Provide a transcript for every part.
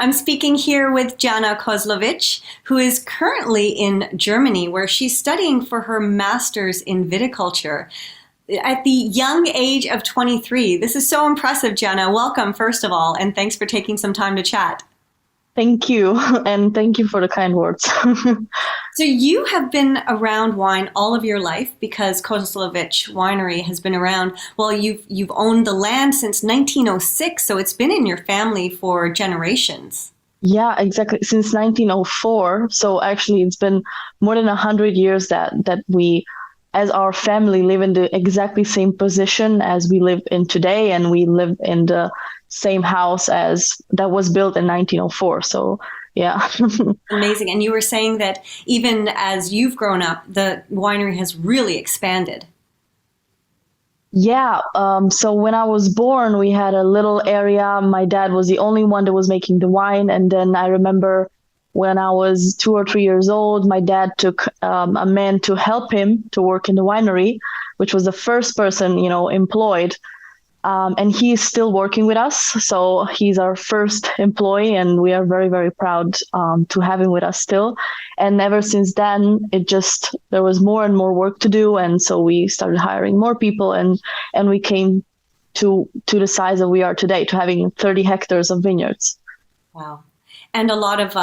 I'm speaking here with Gianna Kozlović, who is currently in Germany, where she's studying for her master's in viticulture at the young age of 23. This is so impressive, Gianna. Welcome, first of all, and thanks for taking some time to chat. Thank you, and thank you for the kind words. So you have been around wine all of your life because Kozlović Winery has been around. Well, you've owned the land since 1906, so it's been in your family for generations. Yeah, exactly. Since 1904. So actually, it's been more than 100 years that we, as our family, live in the exactly same position as we live in today, and we live in the same house as that was built in 1904. So yeah. Amazing. And you were saying that even as you've grown up, the winery has really expanded. Yeah. So when I was born, we had a little area. My dad was the only one that was making the wine. And then I remember when I was 2 or 3 years old, my dad took a man to help him to work in the winery, which was the first person, employed. And he is still working with us. So he's our first employee, and we are very, very proud to have him with us still. And ever since then, there was more and more work to do. And so we started hiring more people, and we came to the size that we are today, to having 30 hectares of vineyards. Wow. And a lot of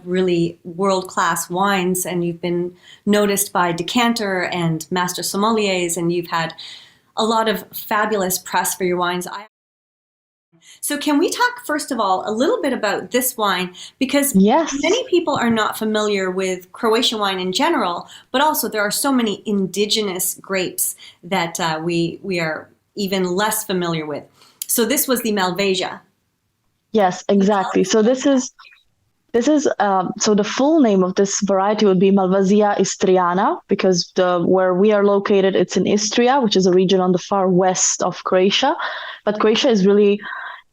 really world-class wines, and you've been noticed by Decanter and Master Sommeliers, and you've had a lot of fabulous press for your wines. So can we talk, first of all, a little bit about this wine? Because Yes. many people are not familiar with Croatian wine in general, but also there are so many indigenous grapes that we are even less familiar with. So this was the Malvasia. Yes, exactly. So so the full name of this variety would be Malvasia istriana, because where we are located, it's in Istria, which is a region on the far west of Croatia. But Croatia is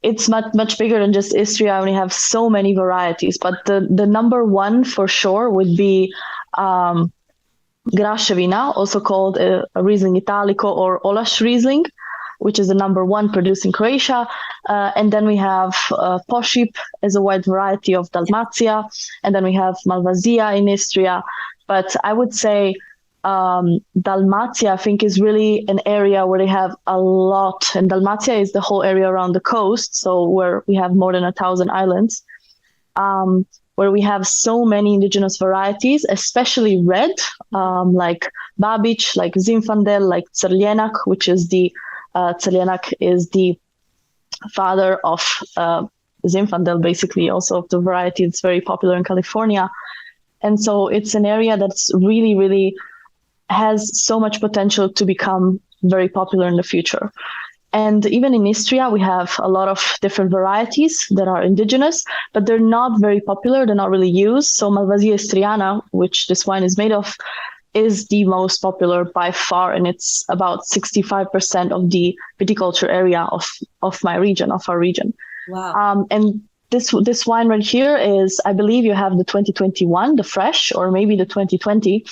it's much bigger than just Istria. We have so many varieties, but the number one for sure would be Graševina, also called a Riesling Italico or Olaš Riesling, which is the number one produced in Croatia. And then we have Pošip as a wide variety of Dalmatia. And then we have Malvasia in Istria. But I would say Dalmatia, I think, is really an area where they have a lot. And Dalmatia is the whole area around the coast, so where we have more than 1,000 islands, where we have so many indigenous varieties, especially red, like Babić, like Zinfandel, like Crljenak, which is Crljenak is the father of Zinfandel, basically, also of the variety that's very popular in California. And so it's an area that's really, really has so much potential to become very popular in the future. And even in Istria, we have a lot of different varieties that are indigenous, but they're not very popular. They're not really used. So Malvasia istriana, which this wine is made of, is the most popular by far, and it's about 65% of the viticulture area of our region. Wow. And this wine right here is, I believe you have the 2021, the fresh, or maybe the 2020.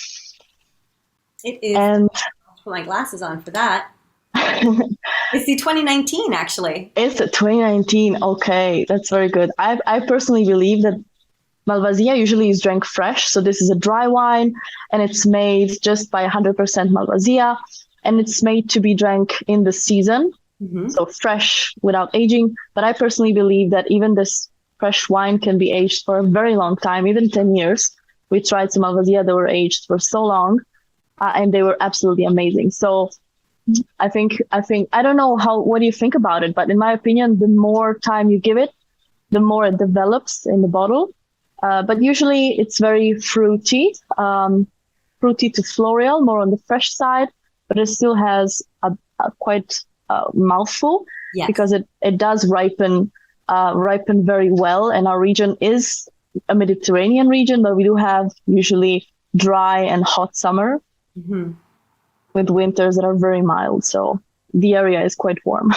It is. And I'll put my glasses on for that. It's the 2019, actually. It's the 2019. Okay, that's very good. I personally believe that Malvasia usually is drank fresh. So this is a dry wine, and it's made just by 100% Malvasia, and it's made to be drank in the season. Mm-hmm. So fresh without aging. But I personally believe that even this fresh wine can be aged for a very long time, even 10 years. We tried some Malvasia that were aged for so long, and they were absolutely amazing. So I think, I don't know what do you think about it, but in my opinion, the more time you give it, the more it develops in the bottle. But usually it's very fruity to floral, more on the fresh side, but it still has a quite mouthful. Yes. Because it does ripen very well. And our region is a Mediterranean region, but we do have usually dry and hot summer. Mm-hmm. With winters that are very mild. So the area is quite warm.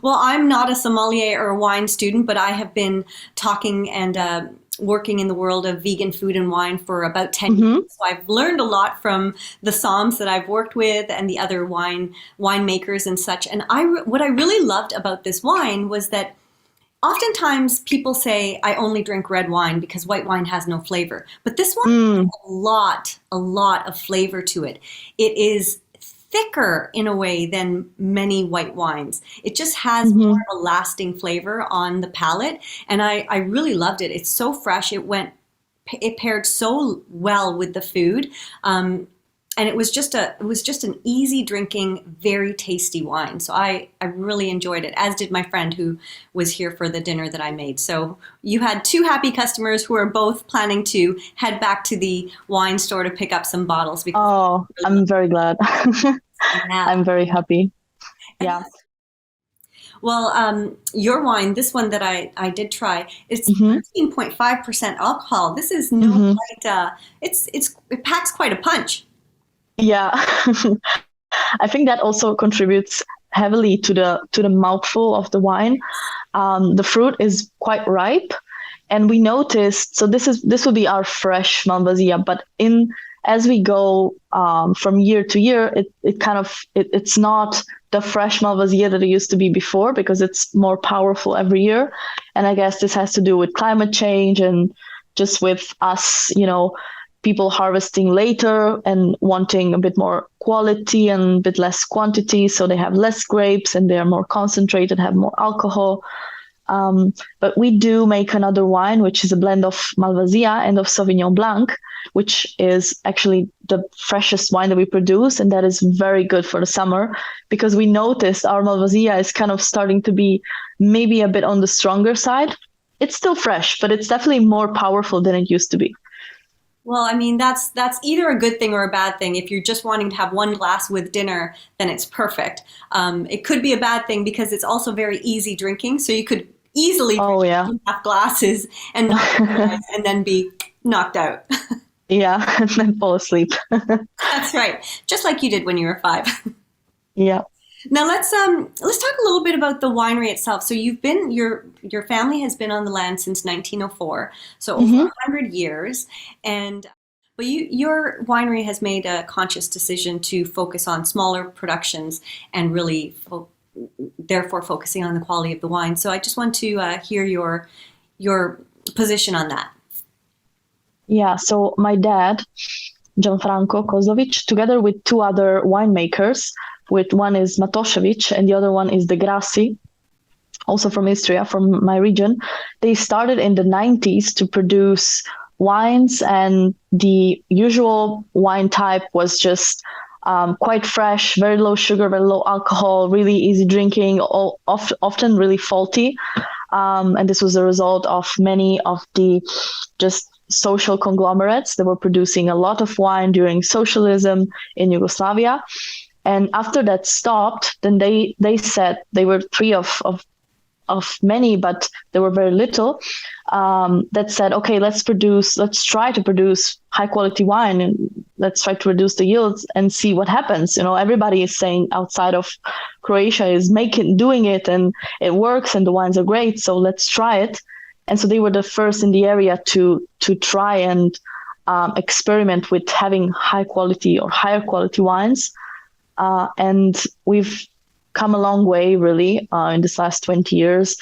Well, I'm not a sommelier or a wine student, but I have been talking and working in the world of vegan food and wine for about 10 years. So I've learned a lot from the somms that I've worked with and the other winemakers and such. And what I really loved about this wine was that oftentimes people say, I only drink red wine because white wine has no flavor. But this one has Mm, a lot of flavor to it. It is thicker in a way than many white wines. It just has more hmm of a lasting flavor on the palate. And I really loved it. It's so fresh. It paired so well with the food. And it was just an easy drinking, very tasty wine. So I really enjoyed it, as did my friend who was here for the dinner that I made. So you had two happy customers who are both planning to head back to the wine store to pick up some bottles because Oh, I'm very glad. yeah. I'm very happy. And Yeah. well, your wine, this one that I did try, it's hmm 13.5% alcohol. This is no hmm light. It packs quite a punch. Yeah. I think that also contributes heavily to the mouthful of the wine. The fruit is quite ripe, and we noticed. So this will be our fresh Malvasia, but in as we go from year to year, it's not the fresh Malvasia that it used to be before because it's more powerful every year, and I guess this has to do with climate change and just with us, people harvesting later and wanting a bit more quality and a bit less quantity. So they have less grapes and they are more concentrated, have more alcohol. But we do make another wine, which is a blend of Malvasia and of Sauvignon Blanc, which is actually the freshest wine that we produce. And that is very good for the summer because we noticed our Malvasia is kind of starting to be maybe a bit on the stronger side. It's still fresh, but it's definitely more powerful than it used to be. Well, I mean, that's either a good thing or a bad thing. If you're just wanting to have one glass with dinner, then it's perfect. It could be a bad thing because it's also very easy drinking. So you could easily drink Oh, yeah. 2.5 glasses and not realize and then be knocked out. Yeah, and then fall asleep. That's right, just like you did when you were 5. Yeah. Now let's talk a little bit about the winery itself. So your family has been on the land since 1904, so over hmm 100 years, and but your winery has made a conscious decision to focus on smaller productions and really therefore focusing on the quality of the wine. So I just want to hear your position on that. Yeah. So my dad, Gianfranco Kozlović, together with two other winemakers, with one is Matošević and the other one is De Grassi, also from Istria, from my region. They started in the 90s to produce wines, and the usual wine type was just quite fresh, very low sugar, very low alcohol, really easy drinking, often really faulty. And this was a result of many of the just social conglomerates that were producing a lot of wine during socialism in Yugoslavia. And after that stopped, then they said they were three of many, but there were very little, that said, okay, let's try to produce high quality wine and let's try to reduce the yields and see what happens. Everybody is saying outside of Croatia is doing it and it works and the wines are great. So let's try it. And so they were the first in the area to try and experiment with having high quality or higher quality wines. And we've come a long way, really, in this last 20 years.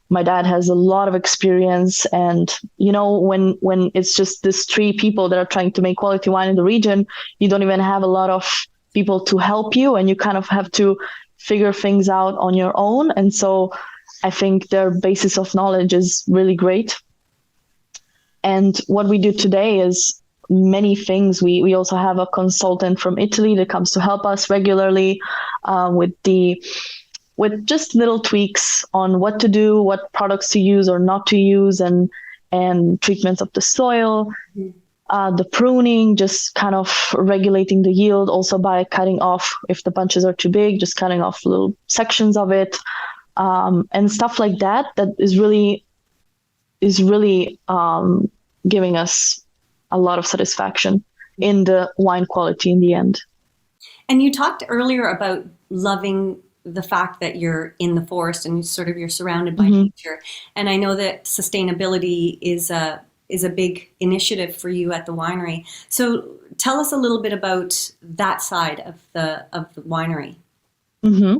My dad has a lot of experience, and when it's just these three people that are trying to make quality wine in the region, you don't even have a lot of people to help you, and you kind of have to figure things out on your own. And so I think their basis of knowledge is really great. And what we do today is many things. We also have a consultant from Italy that comes to help us regularly with just little tweaks on what to do, what products to use or not to use, and treatments of the soil, the pruning, just kind of regulating the yield also by cutting off if the bunches are too big, just cutting off little sections of it, and stuff like that. That is really giving us a lot of satisfaction in the wine quality in the end. And you talked earlier about loving the fact that you're in the forest and you're surrounded by hmm nature. And I know that sustainability is a big initiative for you at the winery. So tell us a little bit about that side of the winery. hmm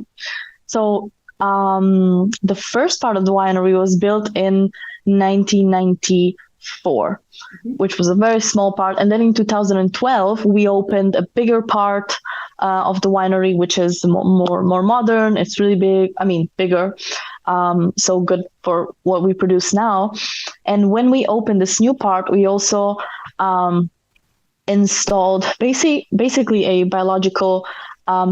So the first part of the winery was built in 1994, which was a very small part. And then in 2012, we opened a bigger part of the winery, which is more modern. It's really big. I mean, bigger. So good for what we produce now. And when we opened this new part, we also installed basically a biological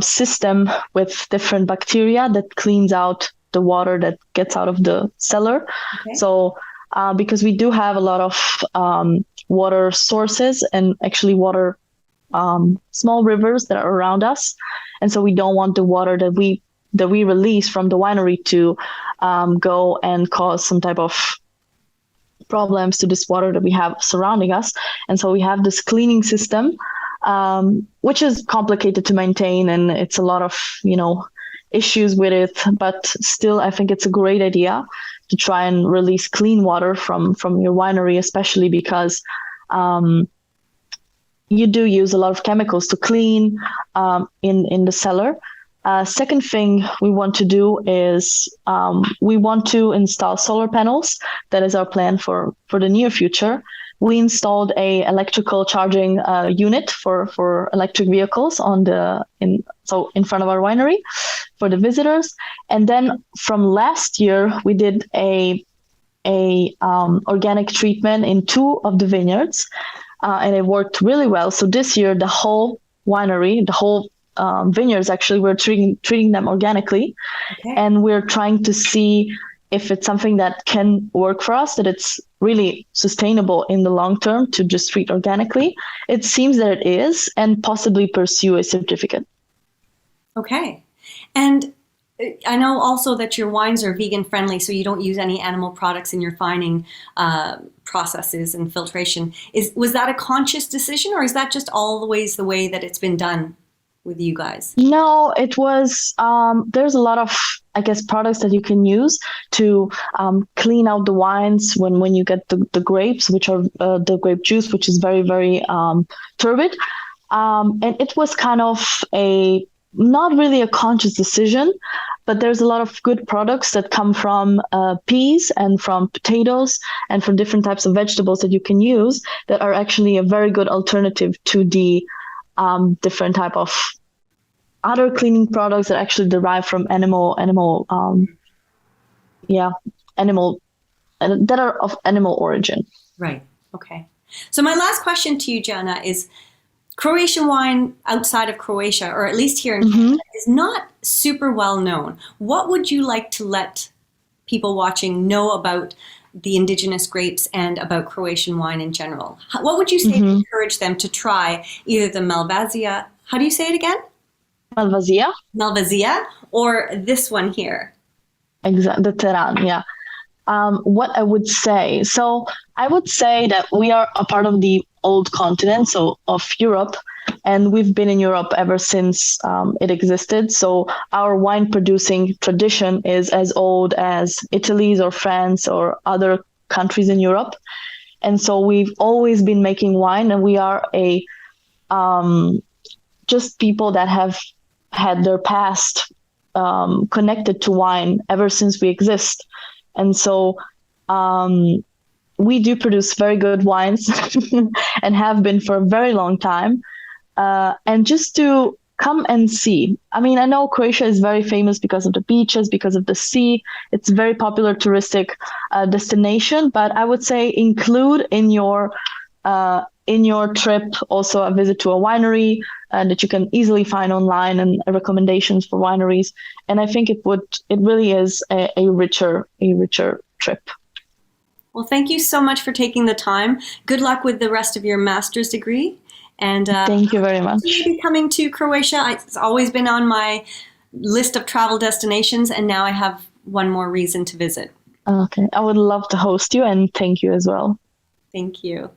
system with different bacteria that cleans out the water that gets out of the cellar. Okay. So because we do have a lot of water sources and actually water, small rivers that are around us. And so we don't want the water that we release from the winery to go and cause some type of problems to this water that we have surrounding us. And so we have this cleaning system, which is complicated to maintain, and it's a lot of, issues with it. But still, I think it's a great idea to try and release clean water from your winery, especially because you do use a lot of chemicals to clean in the cellar. Second thing we want to do is we want to install solar panels. That is our plan for the near future. We installed a electrical charging unit for electric vehicles in front of our winery for the visitors. And then from last year, we did a organic treatment in 2 of the vineyards, and it worked really well. So this year, the whole winery, the whole vineyards, actually, we're treating them organically. Okay. And we're trying to see if it's something that can work for us, that it's really sustainable in the long term to just treat organically. It seems that it is, and possibly pursue a certificate. Okay. And I know also that your wines are vegan friendly, so you don't use any animal products in your fining processes and filtration. Was that a conscious decision, or is that just always the way that it's been done with you guys? No, it was, there's a lot of, I guess, products that you can use to clean out the wines when you get the grapes, which are the grape juice, which is very, very turbid. And it was kind of not really a conscious decision, but there's a lot of good products that come from peas and from potatoes and from different types of vegetables that you can use that are actually a very good alternative to the different type of other cleaning products that actually derive from animal that are of animal origin. Right. Okay. So my last question to you, Gianna, is Croatian wine outside of Croatia, or at least here in Canada, is not super well known. What would you like to let people watching know about the indigenous grapes and about Croatian wine in general? What would you say to encourage them to try either the Malvasia, how do you say it again? Malvasia, or this one here? Exactly, the Teran, yeah. What I would say, so I would say that we are a part of the old continent, so of Europe, and we've been in Europe ever since it existed. So our wine producing tradition is as old as Italy's or France or other countries in Europe. And so we've always been making wine, and we are just people that have had their past connected to wine ever since we exist. And so we do produce very good wines and have been for a very long time. And just to come and see. I mean, I know Croatia is very famous because of the beaches, because of the sea. It's a very popular touristic destination, but I would say include in your trip also a visit to a winery that you can easily find online, and recommendations for wineries. And I think it really is a richer trip. Well, thank you so much for taking the time. Good luck with the rest of your master's degree. And thank you very much. Maybe coming to Croatia. It's always been on my list of travel destinations, and now I have one more reason to visit. Okay. I would love to host you, and thank you as well. Thank you.